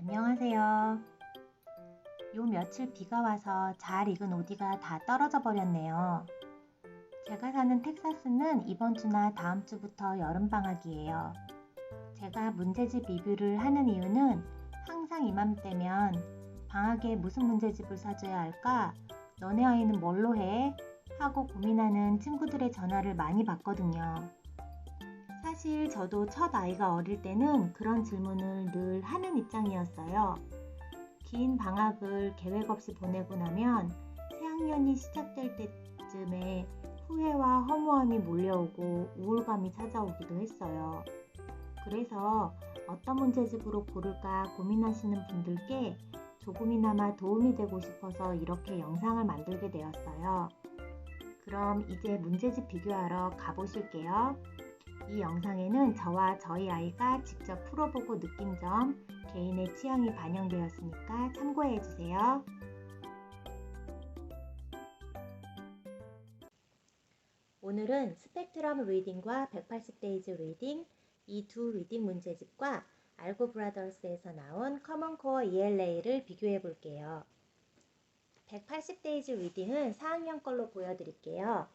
안녕하세요. 요 며칠 비가 와서 잘 익은 오디가 다 떨어져 버렸네요. 제가 사는 텍사스는 이번 주나 다음 주부터 여름방학이에요. 제가 문제집 리뷰를 하는 이유는 항상 이맘때면 방학에 무슨 문제집을 사줘야 할까? 너네 아이는 뭘로 해? 하고 고민하는 친구들의 전화를 많이 받거든요. 사실 저도 첫 아이가 어릴 때는 그런 질문을 늘 하는 입장이었어요. 긴 방학을 계획 없이 보내고 나면 새학년이 시작될 때쯤에 후회와 허무함이 몰려오고 우울감이 찾아오기도 했어요. 그래서 어떤 문제집으로 고를까 고민하시는 분들께 조금이나마 도움이 되고 싶어서 이렇게 영상을 만들게 되었어요. 그럼 이제 문제집 비교하러 가보실게요. 이 영상에는 저와 저희 아이가 직접 풀어보고 느낀 점, 개인의 취향이 반영되었으니까 참고해주세요. 오늘은 스펙트럼 리딩과 180데이즈 리딩, 이 두 리딩 문제집과 알고 브라더스에서 나온 커먼 코어 ELA를 비교해 볼게요. 180데이즈 리딩은 4학년 걸로 보여드릴게요.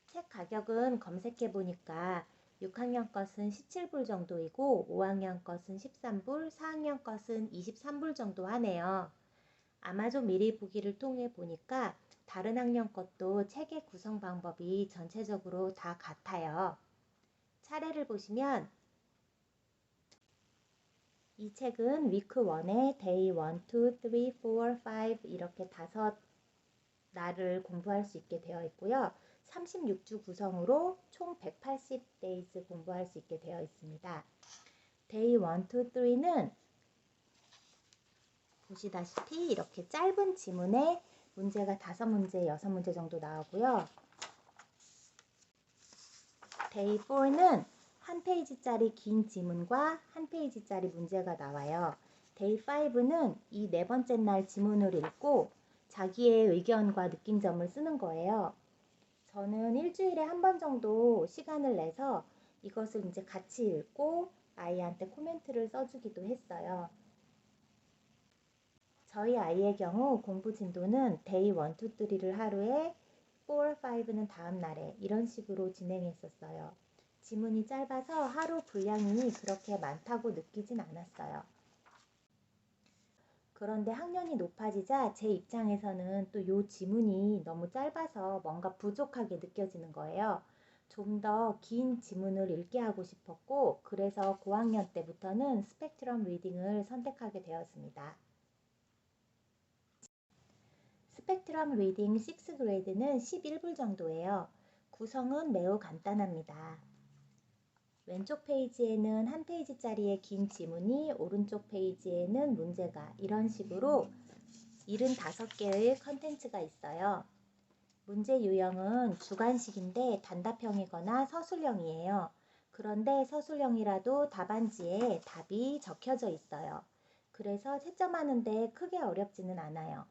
책 가격은 검색해 보니까 6학년 것은 17불 정도이고 5학년 것은 13불, 4학년 것은 23불 정도 하네요. 아마존 미리 보기를 통해 보니까 다른 학년 것도 책의 구성 방법이 전체적으로 다 같아요. 차례를 보시면 이 책은 위크 1에 데이 1, 2, 3, 4, 5 이렇게 5날을 공부할 수 있게 되어 있고요. 36주 구성으로 총 180days 공부할 수 있게 되어 있습니다. 데이 1, 2, 3는 보시다시피 이렇게 짧은 지문에 문제가 5문제, 6문제 정도 나오고요. 데이 4는 한 페이지짜리 긴 지문과 한 페이지짜리 문제가 나와요. 데이 5는 이 네 번째 날 지문을 읽고 자기의 의견과 느낀 점을 쓰는 거예요. 저는 일주일에 한 번 정도 시간을 내서 이것을 이제 같이 읽고 아이한테 코멘트를 써주기도 했어요. 저희 아이의 경우 공부 진도는 데이 1, 2, 3를 하루에 4, 5는 다음 날에 이런 식으로 진행했었어요. 지문이 짧아서 하루 분량이 그렇게 많다고 느끼진 않았어요. 그런데 학년이 높아지자 제 입장에서는 또 요 지문이 너무 짧아서 뭔가 부족하게 느껴지는 거예요. 좀 더 긴 지문을 읽게 하고 싶었고 그래서 고학년 때부터는 스펙트럼 리딩을 선택하게 되었습니다. 스펙트럼 리딩 6th 그레이드는 11불 정도예요. 구성은 매우 간단합니다. 왼쪽 페이지에는 한 페이지짜리의 긴 지문이, 오른쪽 페이지에는 문제가 이런 식으로 75개의 컨텐츠가 있어요. 문제 유형은 주관식인데 단답형이거나 서술형이에요. 그런데 서술형이라도 답안지에 답이 적혀져 있어요. 그래서 채점하는데 크게 어렵지는 않아요.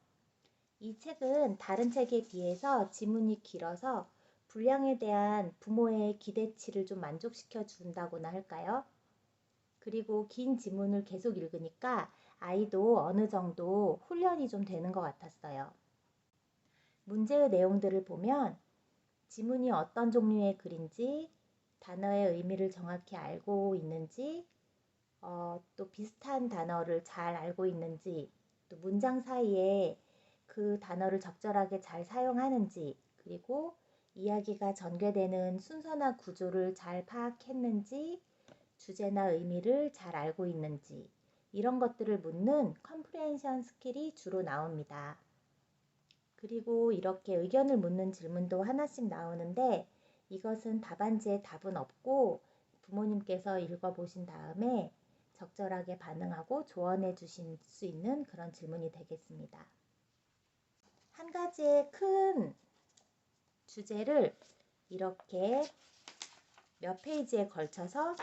이 책은 다른 책에 비해서 지문이 길어서 분량에 대한 부모의 기대치를 좀 만족시켜 준다고나 할까요? 그리고 긴 지문을 계속 읽으니까 아이도 어느 정도 훈련이 좀 되는 것 같았어요. 문제의 내용들을 보면 지문이 어떤 종류의 글인지, 단어의 의미를 정확히 알고 있는지, 또 비슷한 단어를 잘 알고 있는지, 또 문장 사이에 그 단어를 적절하게 잘 사용하는지, 그리고 이야기가 전개되는 순서나 구조를 잘 파악했는지, 주제나 의미를 잘 알고 있는지 이런 것들을 묻는 컴프레hen션 스킬이 주로 나옵니다. 그리고 이렇게 의견을 묻는 질문도 하나씩 나오는데 이것은 답안지에 답은 없고 부모님께서 읽어보신 다음에 적절하게 반응하고 조언해 주실 수 있는 그런 질문이 되겠습니다. 한 가지의 큰 주제를 이렇게 몇 페이지에 걸쳐서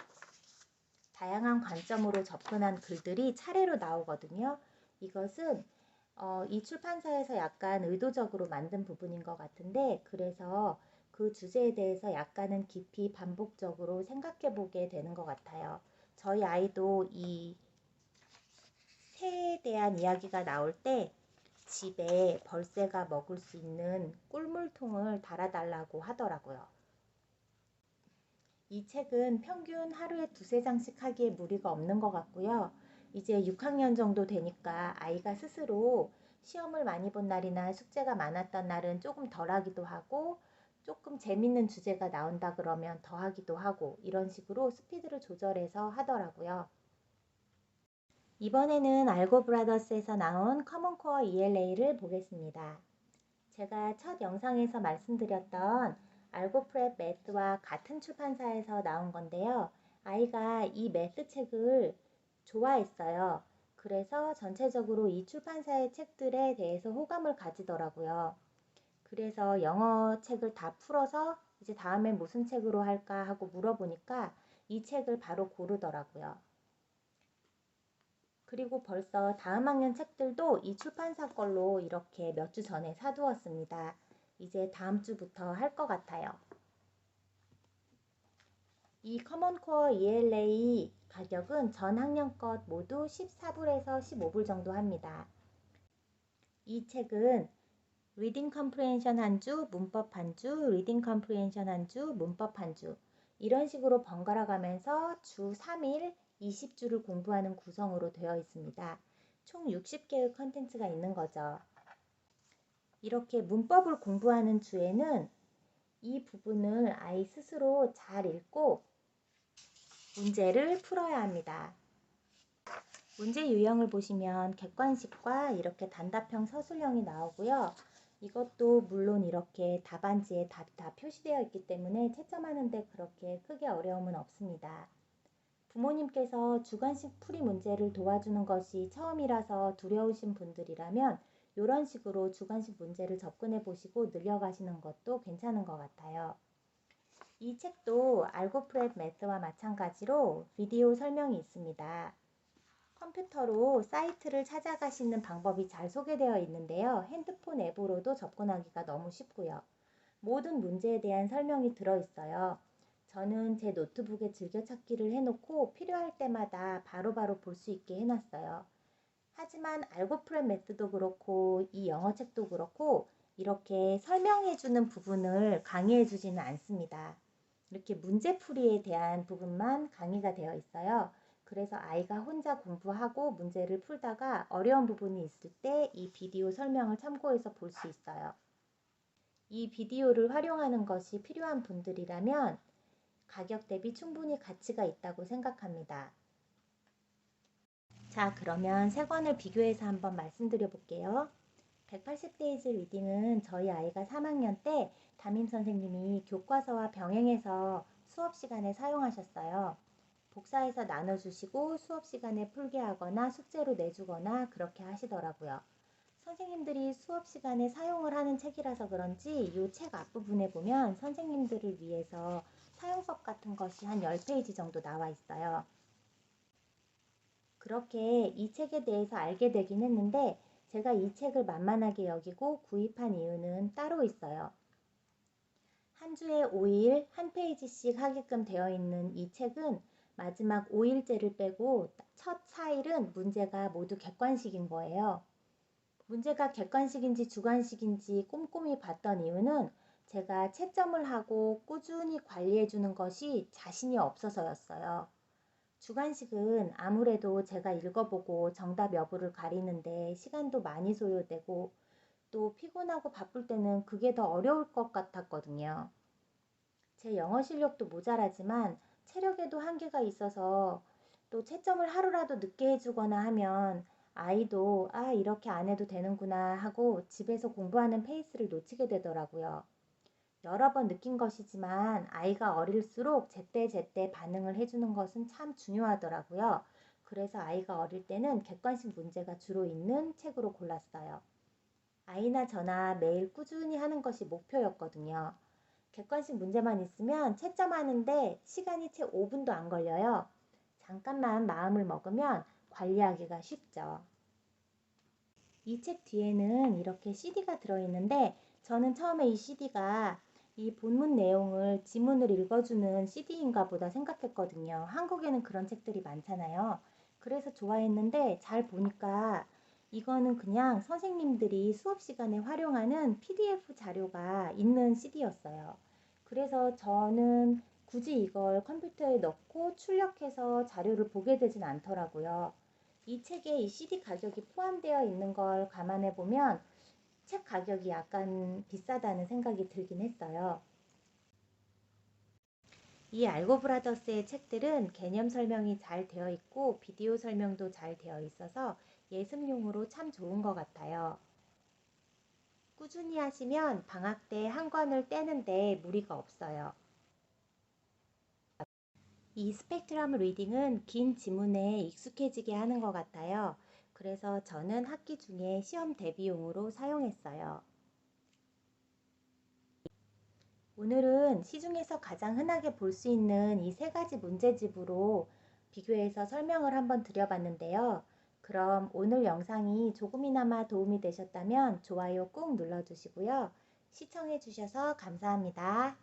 다양한 관점으로 접근한 글들이 차례로 나오거든요. 이것은 이 출판사에서 약간 의도적으로 만든 부분인 것 같은데 그래서 그 주제에 대해서 약간은 깊이 반복적으로 생각해 보게 되는 것 같아요. 저희 아이도 이 새에 대한 이야기가 나올 때 집에 벌새가 먹을 수 있는 꿀물통을 달아달라고 하더라고요. 이 책은 평균 하루에 두세 장씩 하기에 무리가 없는 것 같고요. 이제 6학년 정도 되니까 아이가 스스로 시험을 많이 본 날이나 숙제가 많았던 날은 조금 덜 하기도 하고 조금 재밌는 주제가 나온다 그러면 더 하기도 하고 이런 식으로 스피드를 조절해서 하더라고요. 이번에는 알고 브라더스에서 나온 커먼코어 ELA를 보겠습니다. 제가 첫 영상에서 말씀드렸던 알고프랩 매스와 같은 출판사에서 나온 건데요. 아이가 이 매스 책을 좋아했어요. 그래서 전체적으로 이 출판사의 책들에 대해서 호감을 가지더라고요. 그래서 영어 책을 다 풀어서 이제 다음엔 무슨 책으로 할까 하고 물어보니까 이 책을 바로 고르더라고요. 그리고 벌써 다음 학년 책들도 이 출판사 걸로 이렇게 몇 주 전에 사두었습니다. 이제 다음 주부터 할 것 같아요. 이 커먼코어 ELA 가격은 전 학년 것 모두 14불에서 15불 정도 합니다. 이 책은 리딩 컴프리헨션 한 주, 문법 한 주, 리딩 컴프리헨션 한 주, 문법 한 주 이런 식으로 번갈아 가면서 주 3일 20주를 공부하는 구성으로 되어 있습니다. 총 60개의 컨텐츠가 있는 거죠. 이렇게 문법을 공부하는 주에는 이 부분을 아이 스스로 잘 읽고 문제를 풀어야 합니다. 문제 유형을 보시면 객관식과 이렇게 단답형 서술형이 나오고요. 이것도 물론 이렇게 답안지에 답이 다 표시되어 있기 때문에 채점하는데 그렇게 크게 어려움은 없습니다. 부모님께서 주관식 풀이 문제를 도와주는 것이 처음이라서 두려우신 분들이라면 이런 식으로 주관식 문제를 접근해 보시고 늘려가시는 것도 괜찮은 것 같아요. 이 책도 알고프랩 매스와 마찬가지로 비디오 설명이 있습니다. 컴퓨터로 사이트를 찾아가시는 방법이 잘 소개되어 있는데요. 핸드폰 앱으로도 접근하기가 너무 쉽고요. 모든 문제에 대한 설명이 들어있어요. 저는 제 노트북에 즐겨찾기를 해놓고 필요할 때마다 바로바로 볼 수 있게 해놨어요. 하지만 알고프랩 매스도 그렇고 이 영어책도 그렇고 이렇게 설명해주는 부분을 강의해주지는 않습니다. 이렇게 문제풀이에 대한 부분만 강의가 되어 있어요. 그래서 아이가 혼자 공부하고 문제를 풀다가 어려운 부분이 있을 때 이 비디오 설명을 참고해서 볼 수 있어요. 이 비디오를 활용하는 것이 필요한 분들이라면 가격 대비 충분히 가치가 있다고 생각합니다. 자, 그러면 세 권을 비교해서 한번 말씀드려 볼게요. 180데이즈 리딩은 저희 아이가 3학년 때 담임 선생님이 교과서와 병행해서 수업 시간에 사용하셨어요. 복사해서 나눠주시고 수업 시간에 풀게 하거나 숙제로 내주거나 그렇게 하시더라고요. 선생님들이 수업 시간에 사용을 하는 책이라서 그런지 이 책 앞부분에 보면 선생님들을 위해서 사용법 같은 것이 한 10페이지 정도 나와 있어요. 그렇게 이 책에 대해서 알게 되긴 했는데 제가 이 책을 만만하게 여기고 구입한 이유는 따로 있어요. 한 주에 5일 한 페이지씩 하게끔 되어 있는 이 책은 마지막 5일째를 빼고 첫 4일은 문제가 모두 객관식인 거예요. 문제가 객관식인지 주관식인지 꼼꼼히 봤던 이유는 제가 채점을 하고 꾸준히 관리해 주는 것이 자신이 없어서였어요. 주관식은 아무래도 제가 읽어보고 정답 여부를 가리는데 시간도 많이 소요되고 또 피곤하고 바쁠 때는 그게 더 어려울 것 같았거든요. 제 영어 실력도 모자라지만 체력에도 한계가 있어서 또 채점을 하루라도 늦게 해주거나 하면 아이도 이렇게 안 해도 되는구나 하고 집에서 공부하는 페이스를 놓치게 되더라고요. 여러 번 느낀 것이지만 아이가 어릴수록 제때제때 반응을 해주는 것은 참 중요하더라고요. 그래서 아이가 어릴 때는 객관식 문제가 주로 있는 책으로 골랐어요. 아이나 저나 매일 꾸준히 하는 것이 목표였거든요. 객관식 문제만 있으면 채점하는데 시간이 채 5분도 안 걸려요. 잠깐만 마음을 먹으면 관리하기가 쉽죠. 이 책 뒤에는 이렇게 CD가 들어있는데 저는 처음에 이 CD가 이 본문 내용을 지문을 읽어주는 CD인가 보다 생각했거든요. 한국에는 그런 책들이 많잖아요. 그래서 좋아했는데 잘 보니까 이거는 그냥 선생님들이 수업 시간에 활용하는 PDF 자료가 있는 CD였어요. 그래서 저는 굳이 이걸 컴퓨터에 넣고 출력해서 자료를 보게 되진 않더라고요. 이 책에 이 CD 가격이 포함되어 있는 걸 감안해 보면 책 가격이 약간 비싸다는 생각이 들긴 했어요. 이 알고 브라더스의 책들은 개념 설명이 잘 되어 있고 비디오 설명도 잘 되어 있어서 예습용으로 참 좋은 것 같아요. 꾸준히 하시면 방학 때 한 권을 떼는데 무리가 없어요. 이 스펙트럼 리딩은 긴 지문에 익숙해지게 하는 것 같아요. 그래서 저는 학기 중에 시험 대비용으로 사용했어요. 오늘은 시중에서 가장 흔하게 볼 수 있는 이 세 가지 문제집으로 비교해서 설명을 한번 드려봤는데요. 그럼 오늘 영상이 조금이나마 도움이 되셨다면 좋아요 꾹 눌러주시고요. 시청해주셔서 감사합니다.